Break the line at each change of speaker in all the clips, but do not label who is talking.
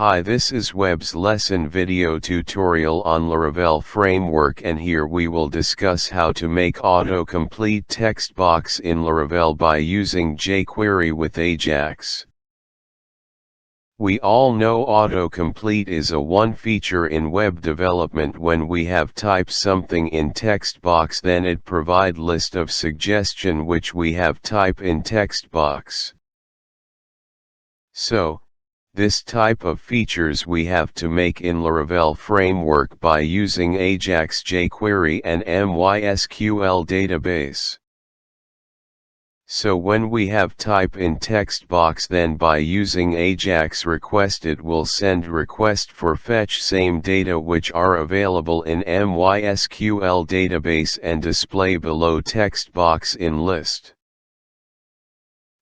Hi, this is Web's lesson video tutorial on Laravel framework, and here we will discuss how to make autocomplete text box in Laravel by using jQuery with Ajax. We all know autocomplete is a one feature in web development. When we have typed something in text box, then it provide list of suggestion which we have type in text box. So, this type of features we have to make in Laravel framework by using Ajax JQuery and MySQL database. So when we have type in text box, then by using Ajax Request it will send request for fetch same data which are available in MySQL database and display below text box in list.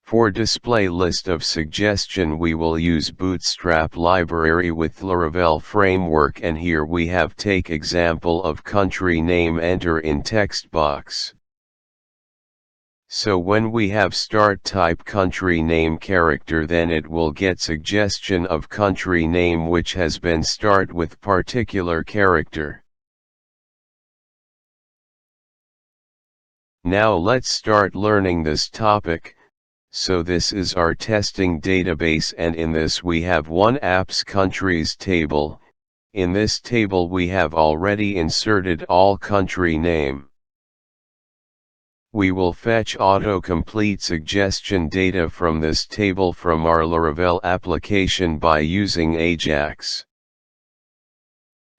For display list of suggestion we will use Bootstrap library with Laravel framework, and here we have take example of country name enter in text box. So when we have start type country name character, then it will get suggestion of country name which has been start with particular character. Now let's start learning this topic. So this is our testing database, and in this we have one apps countries table. In this table we have already inserted all country name. We will fetch autocomplete suggestion data from this table from our Laravel application by using Ajax.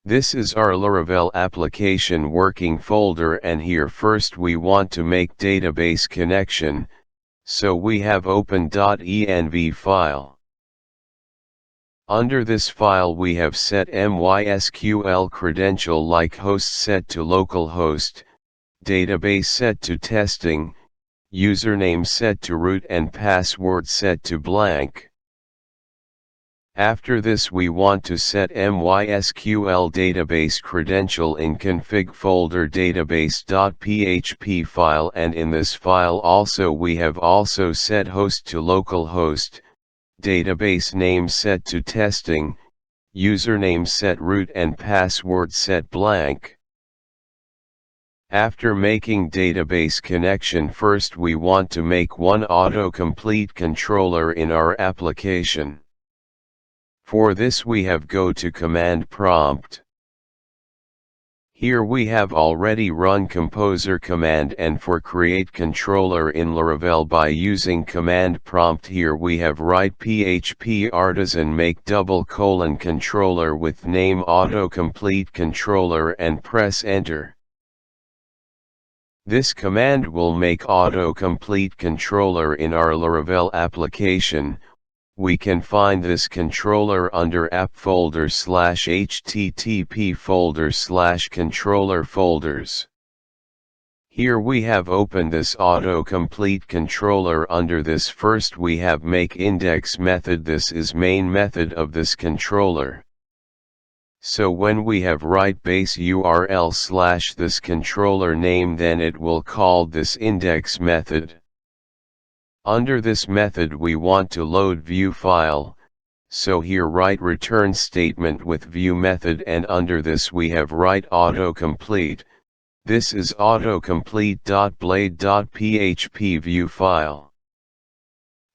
This is our Laravel application working folder, and here first we want to make database connection. So we have open.env file. Under this file we have set MySQL credential like host set to localhost, database set to testing, username set to root, and password set to blank. After this we want to set MySQL database credential in config folder database.php file, and in this file also we have also set host to localhost, database name set to testing, username set root, and password set blank. After making database connection, first we want to make one autocomplete controller in our application. For this we have go to command prompt. Here we have already run composer command, and for create controller in Laravel by using command prompt, here we have write php artisan make : controller with name autocomplete controller and press enter. This command will make autocomplete controller in our Laravel application. We can find this controller under app folder /http folder /controller folders. Here we have opened this autocomplete controller. Under this first we have make index method. This is main method of this controller. So when we have write base URL / this controller name, then it will call this index method. Under this method we want to load view file, so here write return statement with view method, and under this we have write autocomplete. This is autocomplete.blade.php view file.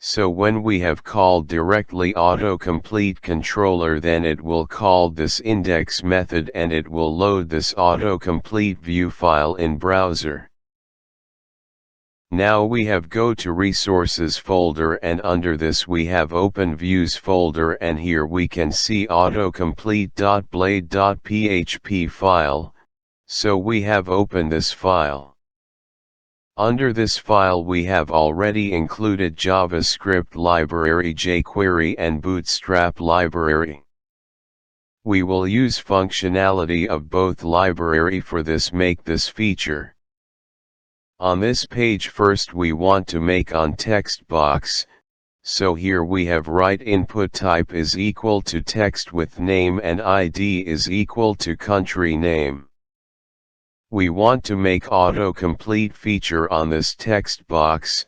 So when we have called directly autocomplete controller, then it will call this index method and it will load this autocomplete view file in browser. Now we have go to resources folder, and under this we have open views folder, and here we can see autocomplete.blade.php file, so we have opened this file. Under this file we have already included JavaScript library jQuery and Bootstrap library. We will use functionality of both library for this make this feature. On this page first we want to make on text box, so here we have write input type is equal to text with name and ID is equal to country name. We want to make autocomplete feature on this text box,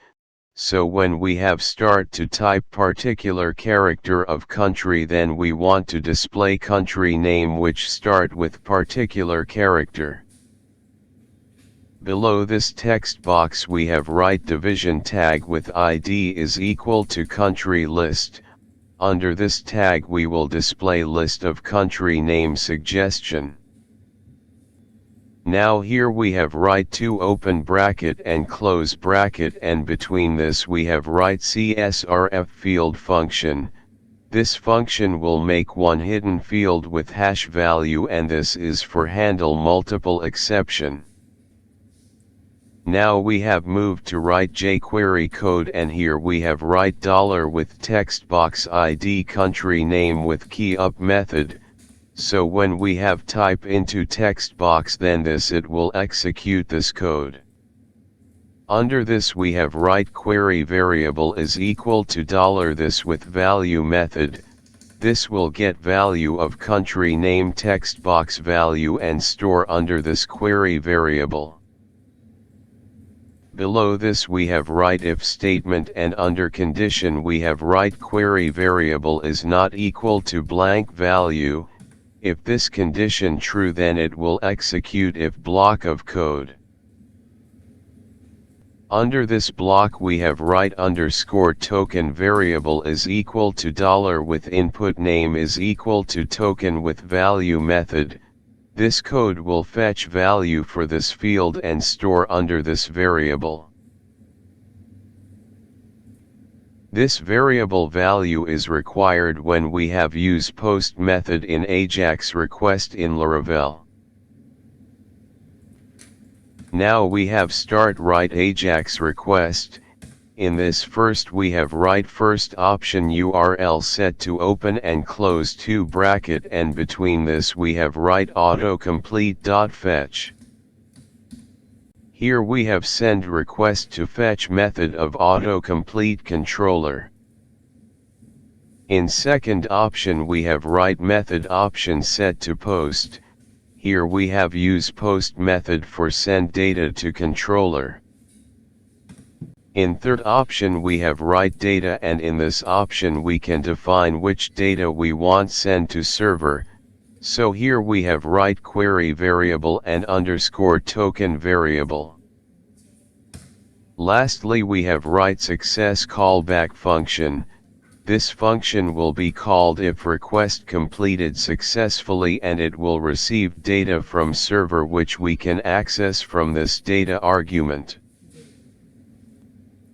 So when we have start to type particular character of country, then we want to display country name which start with particular character. Below this text box we have write division tag with ID is equal to country list. Under this tag we will display list of country name suggestion. Now here we have write two open bracket and close bracket, and between this we have write CSRF field function. This function will make one hidden field with hash value, and this is for handle multiple exception. Now we have moved to write jQuery code, and here we have write $ with text box ID country name with key up method. So when we have type into text box, then it will execute this code. Under this we have write query variable is equal to $this with value method. This will get value of country name text box value and store under this query variable. Below this we have write if statement, and under condition we have write query variable is not equal to blank value. If this condition true, then it will execute if block of code. Under this block we have write underscore token variable is equal to $, with input name is equal to token with value method. This code will fetch value for this field and store under this variable. This variable value is required when we have use post method in Ajax Request in Laravel. Now we have start write Ajax Request. In this first we have write first option URL set to open and close two bracket, and between this we have write autocomplete.fetch. Here we have send request to fetch method of Autocomplete Controller. In second option we have write method option set to post. Here we have use post method for send data to controller. In third option we have write data, and in this option we can define which data we want send to server. So here we have write query variable and underscore token variable. Lastly we have write success callback function. This function will be called if request completed successfully, and it will receive data from server which we can access from this data argument.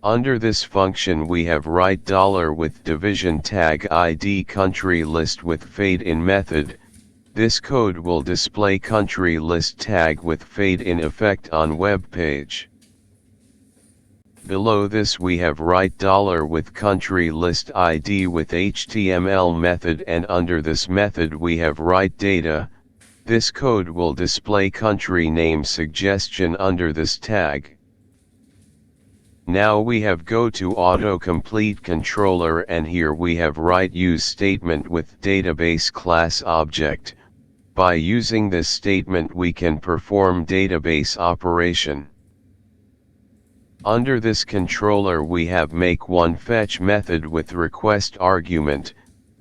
Under this function we have write $ with division tag ID country list with fade in method. This code will display country list tag with fade in effect on web page. Below this we have write $ with country list ID with HTML method, and under this method we have write data. This code will display country name suggestion under this tag. Now we have go to Autocomplete Controller, and here we have write use statement with database class object. By using this statement we can perform database operation. Under this controller we have make one fetch method with request argument.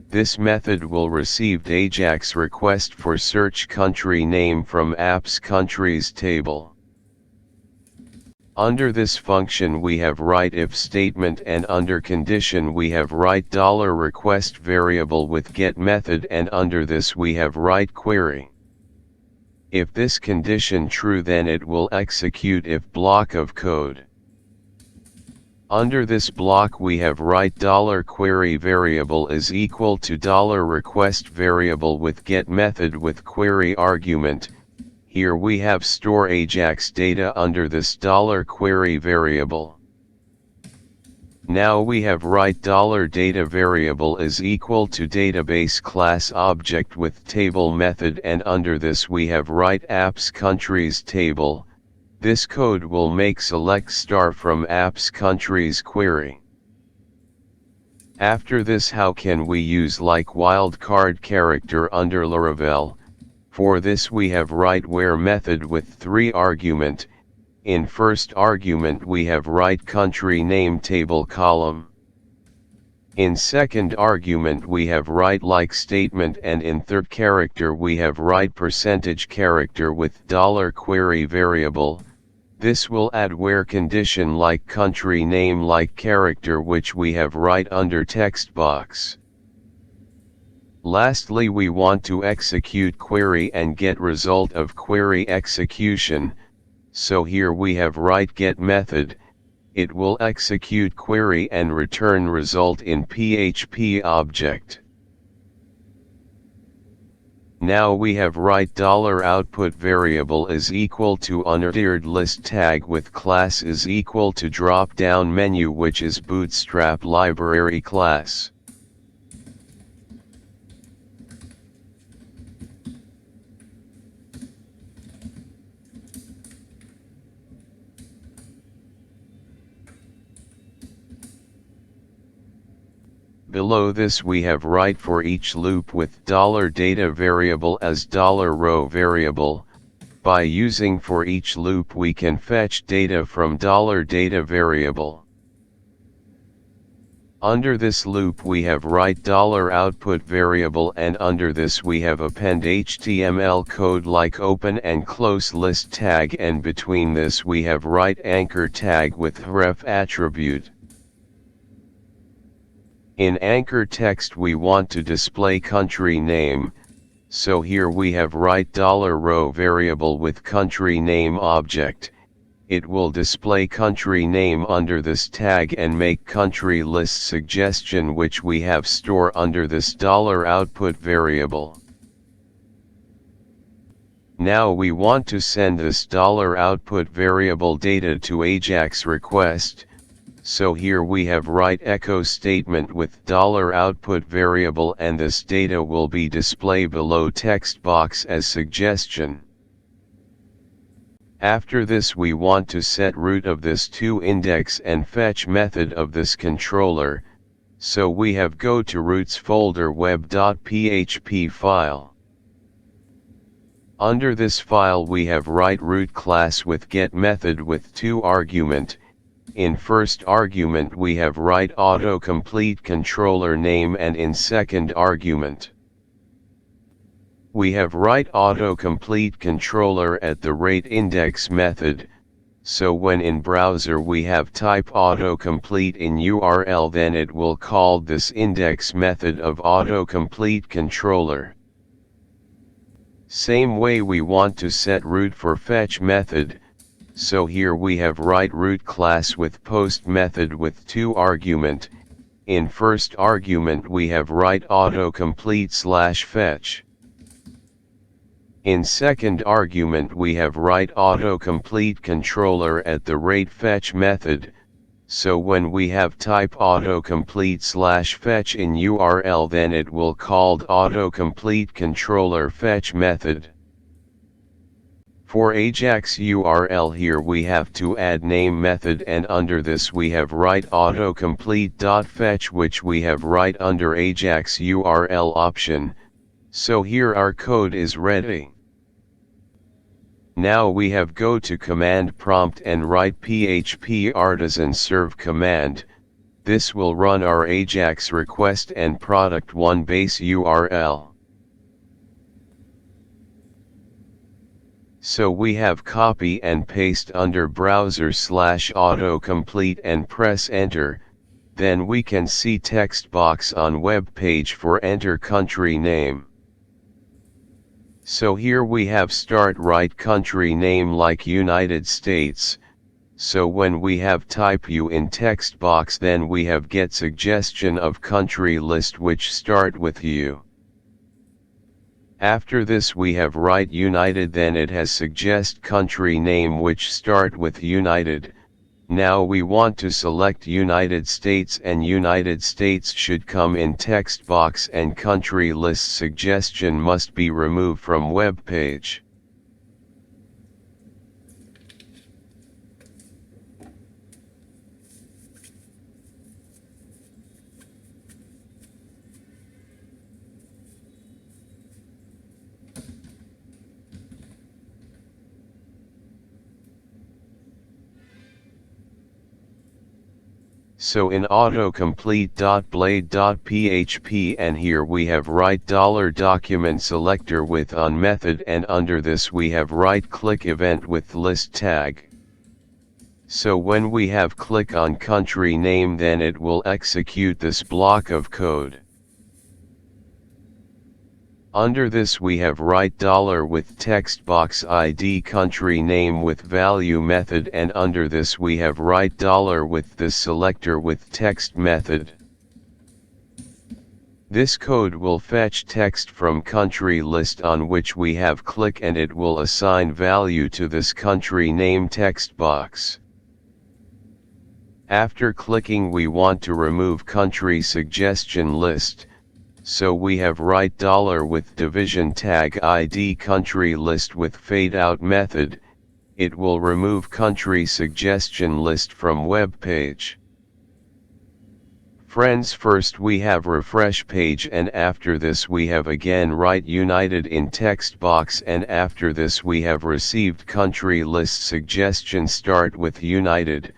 This method will receive Ajax request for search country name from apps countries table. Under this function we have write if statement, and under condition we have write $request variable with get method, and under this we have write query. If this condition true, then it will execute if block of code. Under this block we have write $query variable is equal to $request variable with get method with query argument. Here we have store Ajax data under this $query variable. Now we have write $data variable is equal to database class object with table method, and under this we have write apps countries table. This code will make select star from apps countries query. After this, how can we use like wildcard character under Laravel? For this we have write where method with 3 argument. In first argument we have write country name table column. In second argument we have write like statement, and in third character we have write percentage character with $query variable. This will add where condition like country name like character which we have write under text box. Lastly, we want to execute query and get result of query execution, so here we have write get method. It will execute query and return result in PHP object. Now we have write $output variable is equal to unordered list tag with class is equal to drop down menu which is bootstrap library class. Below this we have write for each loop with $data variable as $row variable. By using for each loop we can fetch data from $data variable. Under this loop we have write $output variable, and under this we have append HTML code like open and close list tag, and between this we have write anchor tag with href attribute. In anchor text we want to display country name, so here we have write $row variable with country name object. It will display country name under this tag and make country list suggestion which we have store under this $output variable. Now we want to send this $output variable data to Ajax Request. So here we have write echo statement with $output variable, and this data will be displayed below text box as suggestion. After this we want to set root of this to index and fetch method of this controller, so we have go to roots folder web.php file. Under this file we have write root class with get method with 2 argument. In first argument we have write Autocomplete Controller name, and in second argument we have write Autocomplete Controller at the rate index method. So when in browser we have type Autocomplete in URL, then it will call this index method of Autocomplete Controller. Same way we want to set root for fetch method. So here we have write root class with post method with 2 argument. In first argument we have write autocomplete/fetch. In second argument we have write Autocomplete Controller at the rate fetch method. So when we have type autocomplete/fetch in URL, then it will called Autocomplete Controller fetch method. For Ajax URL here we have to add name method, and under this we have write autocomplete.fetch which we have write under Ajax URL option. So here our code is ready. Now we have go to command prompt and write php artisan serve command. This will run our Ajax request and product 1 base URL. So we have copy and paste under browser/autocomplete and press enter, then we can see text box on web page for enter country name. So here we have start write country name like United States, so when we have type U in text box, then we have get suggestion of country list which start with U. After this we have write United, then it has suggest country name which start with United. Now we want to select United States, and United States should come in text box, and country list suggestion must be removed from web page. So in autocomplete.blade.php, and here we have write $document selector with on method, and under this we have right click event with list tag. So when we have click on country name, then it will execute this block of code. Under this we have write $ with textbox ID country name with value method, and under this we have write $ with this selector with text method. This code will fetch text from country list on which we have click, and it will assign value to this country name text box. After clicking we want to remove country suggestion list. So we have write $ with division tag ID country list with fade out method. It will remove country suggestion list from web page. Friends, first we have refresh page, and after this we have again write united in text box, and after this we have received country list suggestion start with united.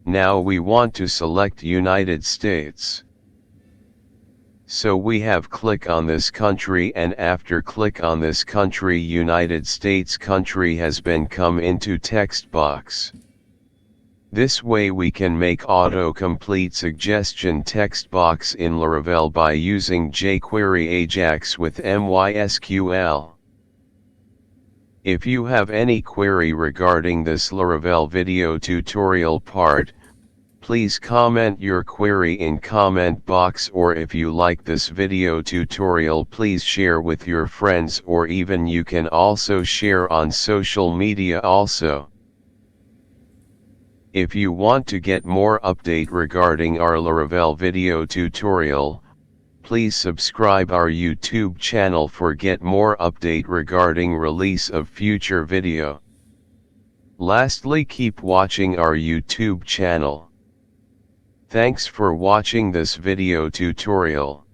Now we want to select United States. So we have click on this country, and after click on this country, United States country has been come into text box. This way we can make autocomplete suggestion text box in Laravel by using jQuery Ajax with MySQL. If you have any query regarding this Laravel video tutorial part, please comment your query in comment box, or if you like this video tutorial, please share with your friends, or even you can also share on social media also. If you want to get more update regarding our Laravel video tutorial, please subscribe our YouTube channel for get more update regarding release of future video. Lastly, keep watching our YouTube channel. Thanks for watching this video tutorial.